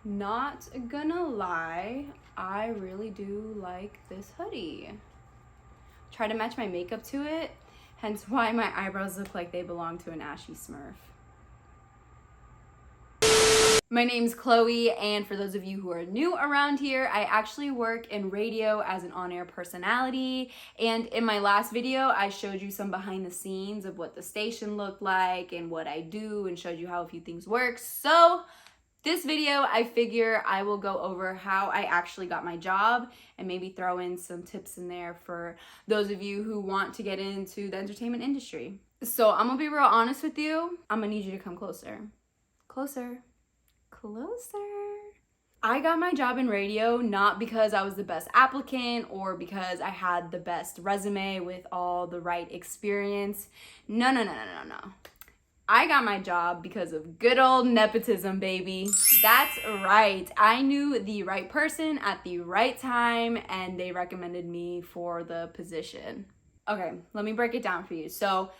Not gonna lie, I really do like this hoodie. Try to match my makeup to it, hence why my eyebrows look like they belong to an ashy Smurf. My name's Chloe, and for those of you who are new around here, I actually work in radio as an on-air personality. And in my last video, I showed you some behind the scenes of what the station looked like and what I do, and showed you how a few things work. So this video, I figure I will go over how I actually got my job and maybe throw in some tips in there for those of you who want to get into the entertainment industry. So I'm gonna be real honest with you. I'm gonna need you to come closer. Closer. I got my job in radio not because I was the best applicant or because I had the best resume with all the right experience. No. I got my job because of good old nepotism, baby. That's right. I knew the right person at the right time and they recommended me for the position. Okay, let me break it down for you. So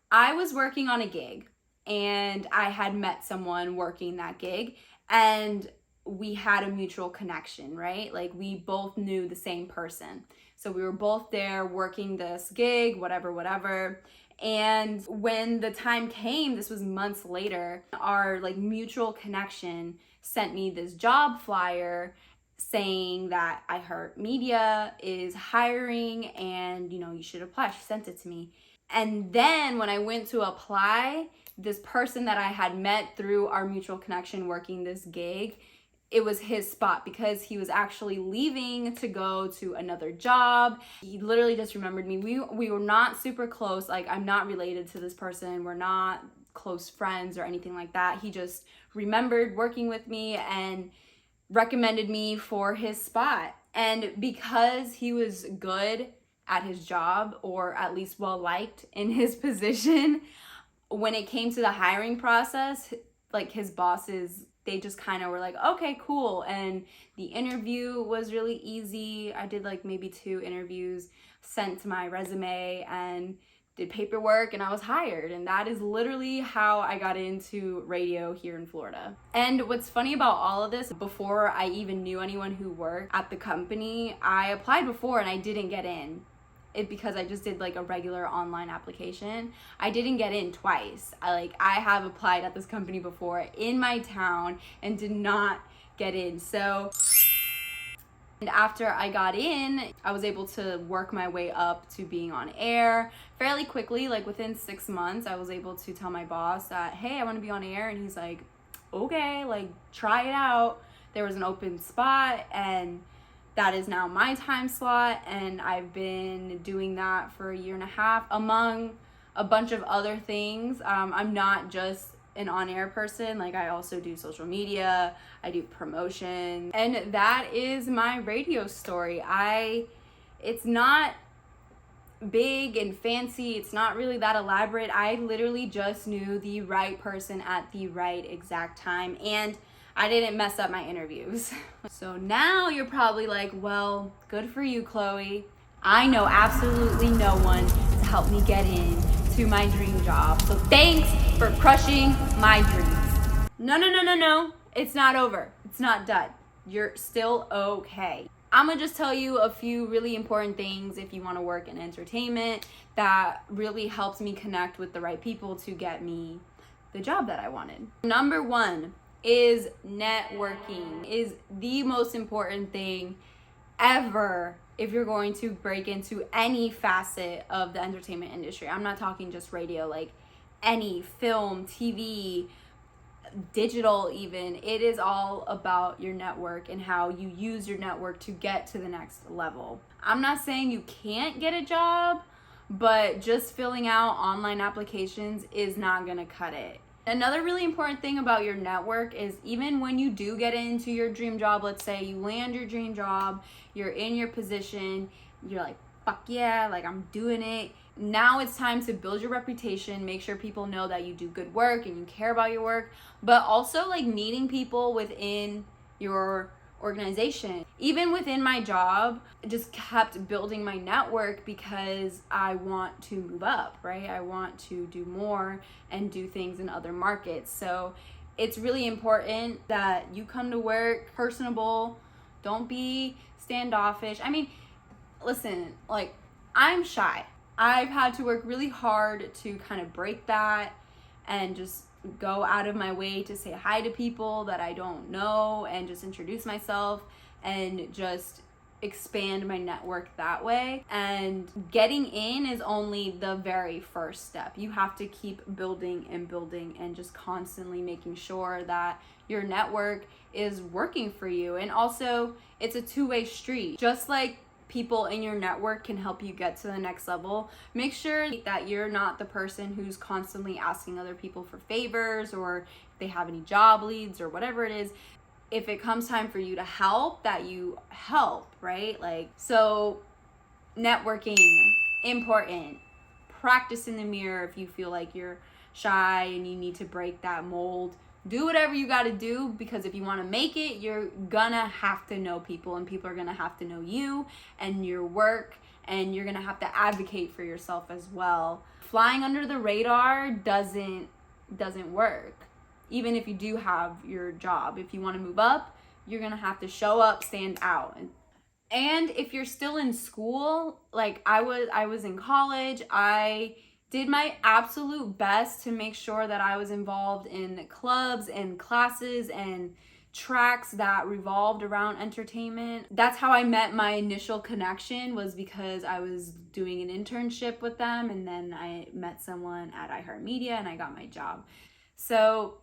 I was working on a gig and I had met someone working that gig and we had a mutual connection, right? Like we both knew the same person. So we were both there working this gig, whatever. And when the time came, this was months later, our mutual connection sent me this job flyer saying that iHeartMedia is hiring and you should apply. She sent it to me. And then when I went to apply, this person that I had met through our mutual connection working this gig, it was his spot because he was actually leaving to go to another job. He literally just remembered me. We were not super close. I'm not related to this person. We're not close friends or anything like that. He just remembered working with me and recommended me for his spot. And because he was good at his job, or at least well liked in his position, when it came to the hiring process, his bosses, they just kind of were like, okay, cool. And the interview was really easy. I did maybe 2 interviews, sent my resume and did paperwork, and I was hired. And that is literally how I got into radio here in Florida. And what's funny about all of this, before I even knew anyone who worked at the company, I applied before and I didn't get in. Because I just did a regular online application. I didn't get in twice. I have applied at this company before in my town and did not get in. So, and after I got in, I was able to work my way up to being on air fairly quickly. Within 6 months, I was able to tell my boss that, hey, I want to be on air. And he's like, okay, try it out. There was an open spot and that is now my time slot, and I've been doing that for a year and a half, among a bunch of other things. I'm not just an on-air person. I also do social media, I do promotion, and that is my radio story. It's not big and fancy, it's not really that elaborate. I literally just knew the right person at the right exact time, and I didn't mess up my interviews. So now you're probably like, well, good for you, Chloe. I know absolutely no one to help me get in to my dream job. So thanks for crushing my dreams. No. It's not over. It's not done. You're still okay. I'm gonna just tell you a few really important things if you wanna work in entertainment that really helps me connect with the right people to get me the job that I wanted. Number 1 is networking. Is the most important thing ever if you're going to break into any facet of the entertainment industry. I'm not talking just radio, any film, TV, digital even. It is all about your network and how you use your network to get to the next level. I'm not saying you can't get a job, but just filling out online applications is not gonna cut it. Another really important thing about your network is even when you do get into your dream job, let's say you land your dream job, you're in your position, you're like, fuck yeah, I'm doing it. Now it's time to build your reputation, make sure people know that you do good work and you care about your work, but also meeting people within your organization. Even within my job, I just kept building my network because I want to move up, right? I want to do more and do things in other markets. So It's really important that you come to work personable. Don't be standoffish. I mean, listen, like, I'm shy. I've had to work really hard to kind of break that and just go out of my way to say hi to people that I don't know and just introduce myself and just expand my network that way. And getting in is only the very first step. You have to keep building and building and just constantly making sure that your network is working for you. And also, it's a two-way street. Just like people in your network can help you get to the next level, make sure that you're not the person who's constantly asking other people for favors or if they have any job leads or whatever it is. If it comes time for you to help, that you help, right? Like, so networking, important. Practice in the mirror if you feel like you're shy and you need to break that mold. Do whatever you got to do, because if you want to make it, you're gonna have to know people, and people are gonna have to know you and your work, and you're gonna have to advocate for yourself as well. Flying under the radar doesn't work. Even if you do have your job, if you want to move up, you're gonna have to show up, stand out. And if you're still in school, like I was in college, I did my absolute best to make sure that I was involved in clubs and classes and tracks that revolved around entertainment. That's how I met my initial connection, was because I was doing an internship with them, and then I met someone at iHeartMedia and I got my job. So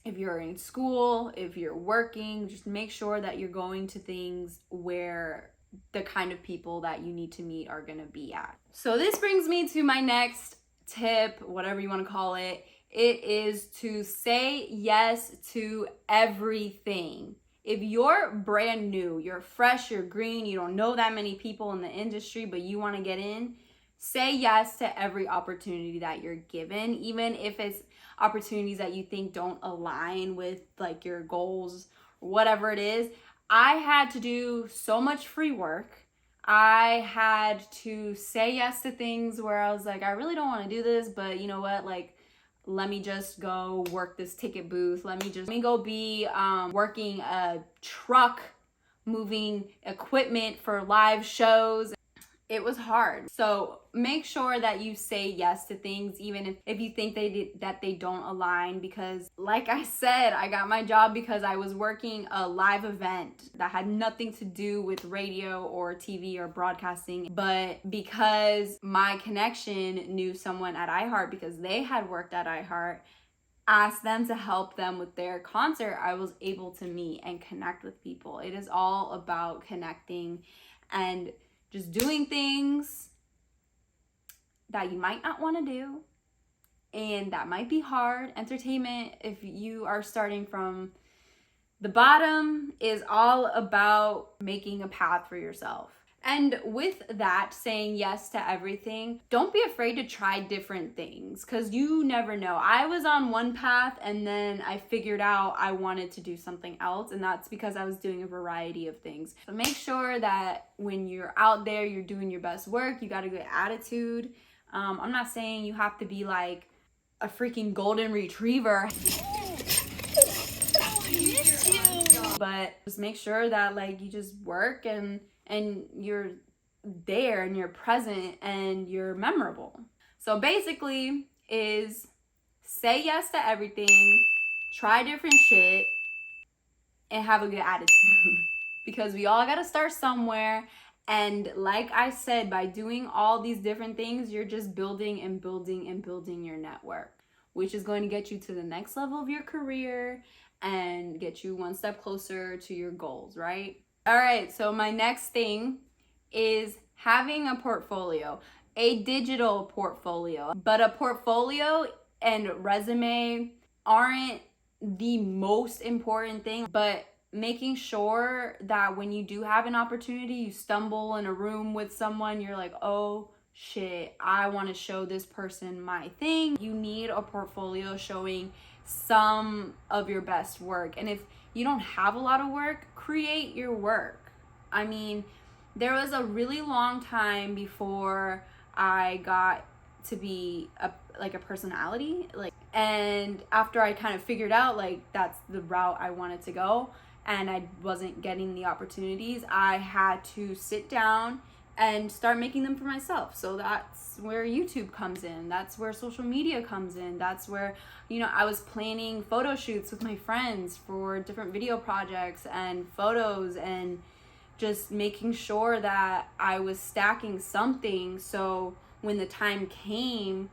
if you're in school, if you're working, just make sure that you're going to things where the kind of people that you need to meet are going to be at. So this brings me to my next tip, whatever you want to call it. It is to say yes to everything. If you're brand new, you're fresh, you're green, you don't know that many people in the industry, but you want to get in, say yes to every opportunity that you're given, even if it's opportunities that you think don't align with like your goals or whatever it is. I had to do so much free work. I had to say yes to things where I was like, I really don't want to do this, but you know what, like, let me just go work this ticket booth. Let me go be working a truck, moving equipment for live shows. It was hard. So make sure that you say yes to things, even if you think that they don't align, because like I said, I got my job because I was working a live event that had nothing to do with radio or TV or broadcasting, but because my connection knew someone at iHeart, because they had worked at iHeart, asked them to help them with their concert, I was able to meet and connect with people. It is all about connecting and just doing things that you might not want to do and that might be hard. Entertainment, if you are starting from the bottom, is all about making a path for yourself. And with that, saying yes to everything, don't be afraid to try different things, because you never know. I was on one path and then I figured out I wanted to do something else, and that's because I was doing a variety of things. So make sure that when you're out there, you're doing your best work, you got a good attitude. I'm not saying you have to be like a freaking golden retriever. But just make sure that like you just work and you're there and you're present and you're memorable. So basically is say yes to everything, try different shit, and have a good attitude. Because we all gotta start somewhere. And like I said, by doing all these different things, you're just building and building and building your network, which is going to get you to the next level of your career and get you one step closer to your goals, right? All right, so my next thing is having a portfolio, a digital portfolio. But a portfolio and resume aren't the most important thing, but making sure that when you do have an opportunity, you stumble in a room with someone, you're like, oh shit, I want to show this person my thing. You need a portfolio showing some of your best work. And if you don't have a lot of work, create your work. I mean, there was a really long time before I got to be a personality. Like, And after I kind of figured out like that's the route I wanted to go and I wasn't getting the opportunities, I had to sit down and start making them for myself. So that's where YouTube comes in. That's where social media comes in. That's where, you know, I was planning photo shoots with my friends for different video projects and photos, and just making sure that I was stacking something so when the time came,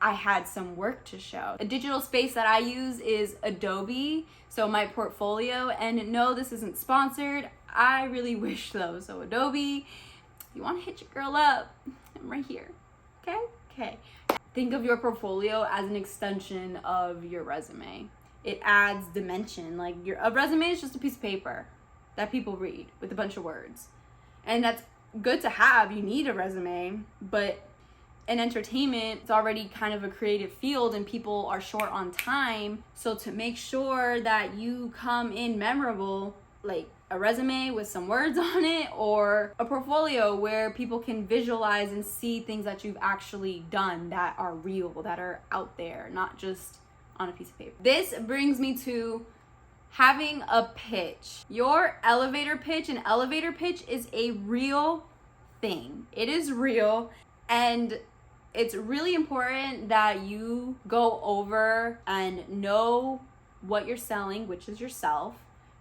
I had some work to show. A digital space that I use is Adobe, so my portfolio, and no, this isn't sponsored. I really wish though. So Adobe, you want to hit your girl up, I'm right here. Okay. Think of your portfolio as an extension of your resume. It adds dimension. Like a resume is just a piece of paper that people read with a bunch of words. And that's good to have. You need a resume, but in entertainment, it's already kind of a creative field and people are short on time. So to make sure that you come in memorable, like a resume with some words on it, or a portfolio where people can visualize and see things that you've actually done that are real, that are out there, not just on a piece of paper. This brings me to having a pitch. Your elevator pitch, an elevator pitch is a real thing. It is real, and it's really important that you go over and know what you're selling, which is yourself,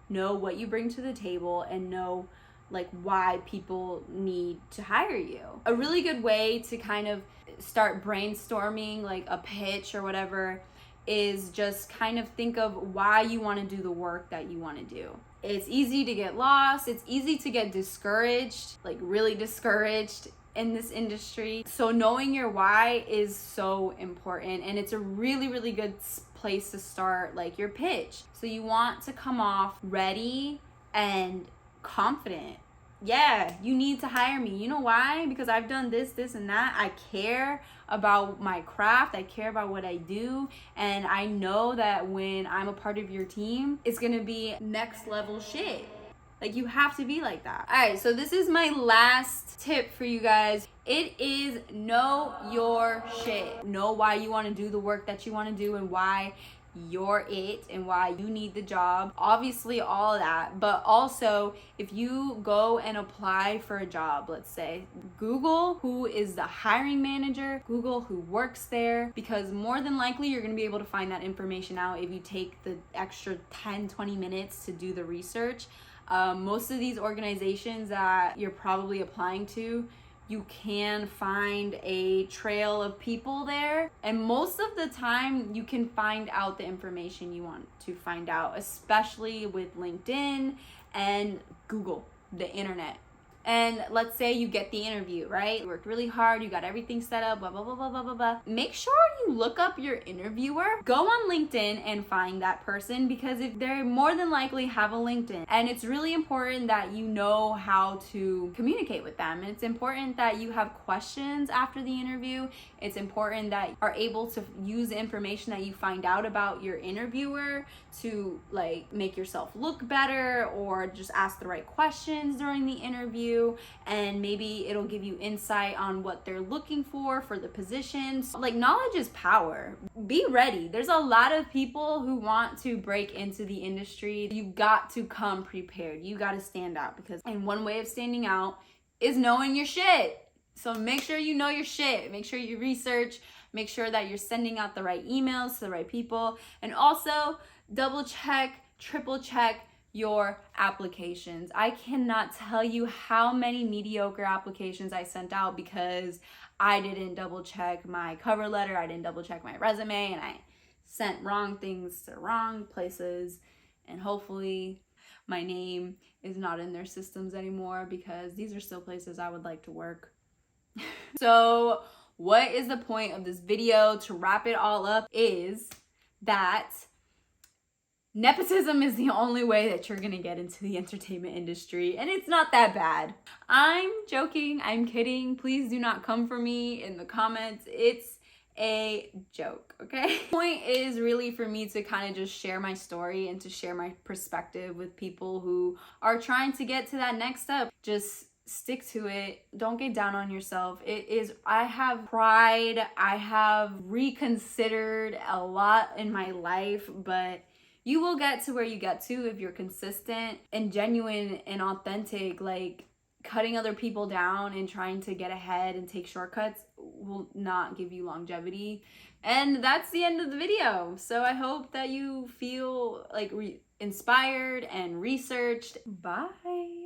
know what you bring to the table, and know like why people need to hire you. A really good way to kind of start brainstorming like a pitch or whatever is just kind of think of why you want to do the work that you want to do. It's easy to get lost. It's easy to get discouraged, like really discouraged in this industry. So knowing your why is so important, and it's a really, really good place to start like your pitch. So you want to come off ready and confident. Yeah, you need to hire me. You know why? Because I've done this, and that. I care about my craft. I care about what I do. And I know that when I'm a part of your team, it's going to be next level shit. Like, you have to be like that. All right, so this is my last tip for you guys. It is know your shit. Know why you want to do the work that you want to do and why you're it and why you need the job. Obviously, all of that. But also, if you go and apply for a job, let's say, Google who is the hiring manager, Google who works there, because more than likely you're going to be able to find that information out if you take the extra 10-20 minutes to do the research. Most of these organizations that you're probably applying to, you can find a trail of people there, and most of the time you can find out the information you want to find out, especially with LinkedIn and Google, the internet. And let's say you get the interview, right? You worked really hard, you got everything set up, blah, blah, blah, blah, blah, blah, blah. Make sure you look up your interviewer. Go on LinkedIn and find that person, because if they more than likely have a LinkedIn. And it's really important that you know how to communicate with them. And it's important that you have questions after the interview. It's important that you are able to use the information that you find out about your interviewer to like make yourself look better, or just ask the right questions during the interview. And maybe it'll give you insight on what they're looking for the positions. Like, knowledge is power. Be ready. There's a lot of people who want to break into the industry. You got to come prepared. You got to stand out, and one way of standing out is knowing your shit. So make sure you know your shit. Make sure you research. Make sure that you're sending out the right emails to the right people. And also double check, triple check your applications. I cannot tell you how many mediocre applications I sent out because I didn't double check my cover letter, I didn't double check my resume, and I sent wrong things to wrong places. And hopefully my name is not in their systems anymore, because these are still places I would like to work. So what is the point of this video? To wrap it all up is that nepotism is the only way that you're gonna get into the entertainment industry, and it's not that bad. I'm joking, I'm kidding. Please do not come for me in the comments. It's a joke, okay? The point is really for me to kind of just share my story and to share my perspective with people who are trying to get to that next step. Just stick to it. Don't get down on yourself. I have pride. I have reconsidered a lot in my life, but you will get to where you get to if you're consistent and genuine and authentic. Like, cutting other people down and trying to get ahead and take shortcuts will not give you longevity. And that's the end of the video. So I hope that you feel like inspired and researched. Bye.